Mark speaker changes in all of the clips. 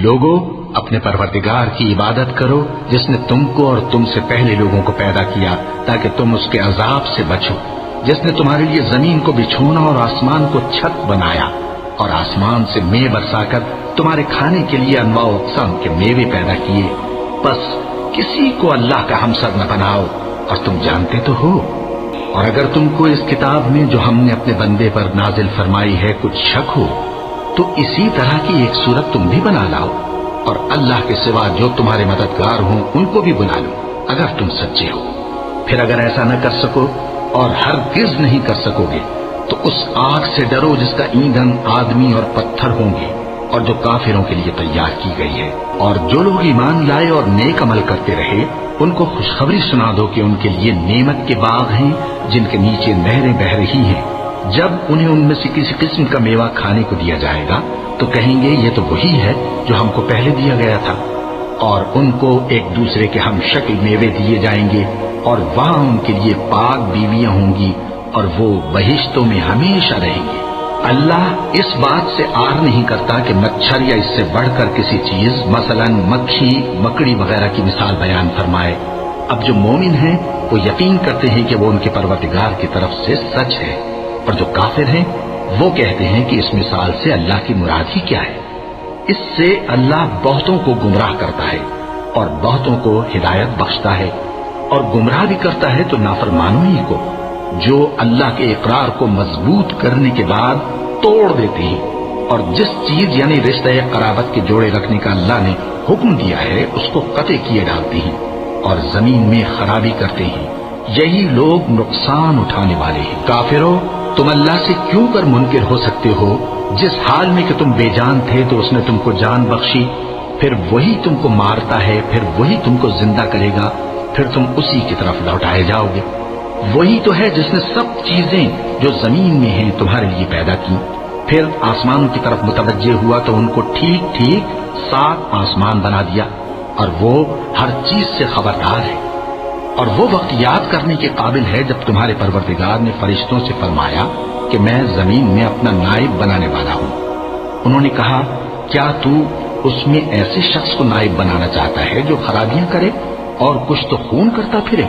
Speaker 1: لوگوں، اپنے پروردگار کی عبادت کرو جس نے تم کو اور تم سے پہلے لوگوں کو پیدا کیا تاکہ تم اس کے عذاب سے بچو، جس نے تمہارے لیے زمین کو بچھونا اور آسمان کو چھت بنایا اور آسمان سے میوے برسا کر تمہارے کھانے کے لیے انواع و اقسام کے میوے پیدا کیے۔ بس کسی کو اللہ کا ہمسر نہ بناؤ، اور تم جانتے تو ہو۔ اور اگر تم کو اس کتاب میں جو ہم نے اپنے بندے پر نازل فرمائی ہے کچھ شک ہو تو اسی طرح کی ایک صورت تم بھی بنا لاؤ، اور اللہ کے سوا جو تمہارے مددگار ہوں ان کو بھی بنا لو اگر تم سچے ہو۔ پھر اگر ایسا نہ کر سکو اور ہرگز نہیں کر سکو گے تو اس آگ سے ڈرو جس کا ایندھن آدمی اور پتھر ہوں گے اور جو کافروں کے لیے تیار کی گئی ہے۔ اور جو لوگ ایمان لائے اور نیک عمل کرتے رہے ان کو خوشخبری سنا دو کہ ان کے لیے نعمت کے باغ ہیں جن کے نیچے نہریں بہہ رہی ہیں۔ جب انہیں ان میں سے کسی قسم کا میوہ کھانے کو دیا جائے گا تو کہیں گے یہ تو وہی ہے جو ہم کو پہلے دیا گیا تھا، اور ان کو ایک دوسرے کے ہم شکل میوے دیے جائیں گے، اور وہاں ان کے لیے پاک بیویاں ہوں گی اور وہ بہشتوں میں ہمیشہ رہیں گے۔ اللہ اس بات سے آر نہیں کرتا کہ مچھر یا اس سے بڑھ کر کسی چیز مثلا مکھی مکڑی وغیرہ کی مثال بیان فرمائے۔ اب جو مومن ہیں وہ یقین کرتے ہیں کہ وہ ان کے پروردگار کی طرف سے سچ ہے، اور جو کافر ہیں وہ کہتے ہیں کہ اس مثال سے اللہ کی مراد ہی کیا ہے۔ اس سے اللہ بہتوں کو گمراہ کرتا ہے اور بہتوں کو ہدایت بخشتا ہے، اور گمراہ بھی کرتا ہے تو نافرمانوں ہی کو، جو اللہ کے اقرار کو مضبوط کرنے کے بعد توڑ دیتے ہیں، اور جس چیز یعنی رشتہ قرابت کے جوڑے رکھنے کا اللہ نے حکم دیا ہے اس کو قطع کیے ڈالتے ہیں اور زمین میں خرابی کرتے ہیں۔ یہی لوگ نقصان اٹھانے والے ہیں۔ کافروں، تم اللہ سے کیوں کر منکر ہو سکتے ہو؟ جس حال میں کہ تم بے جان تھے تو اس نے تم کو جان بخشی، پھر وہی تم کو مارتا ہے، پھر وہی تم کو زندہ کرے گا، پھر تم اسی کی طرف لوٹائے جاؤ گے۔ وہی تو ہے جس نے سب چیزیں جو زمین میں ہیں تمہارے لیے پیدا کی، پھر آسمانوں کی طرف متوجہ ہوا تو ان کو ٹھیک ٹھیک 7 آسمان بنا دیا، اور وہ ہر چیز سے خبردار ہے۔ اور وہ وقت یاد کرنے کے قابل ہے جب تمہارے پروردگار نے فرشتوں سے فرمایا کہ میں زمین میں اپنا نائب بنانے والا ہوں۔ انہوں نے کہا کیا تو اس میں ایسے شخص کو نائب بنانا چاہتا ہے جو خرابیاں کرے اور کچھ تو خون کرتا پھرے؟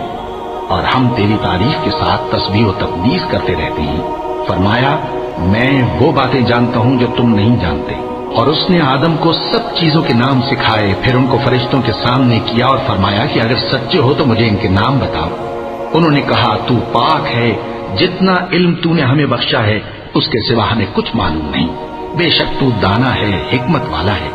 Speaker 1: اور ہم تیری تعریف کے ساتھ تسبیح و تقدیس کرتے رہتے ہیں۔ فرمایا میں وہ باتیں جانتا ہوں جو تم نہیں جانتے۔ اور اس نے آدم کو سب چیزوں کے نام سکھائے، پھر ان کو فرشتوں کے سامنے کیا اور فرمایا کہ اگر سچے ہو تو مجھے ان کے نام بتاؤ۔ انہوں نے کہا تو پاک ہے، جتنا علم تو نے ہمیں بخشا ہے اس کے سوا ہمیں کچھ معلوم نہیں، بے شک تو دانا ہے، حکمت والا ہے۔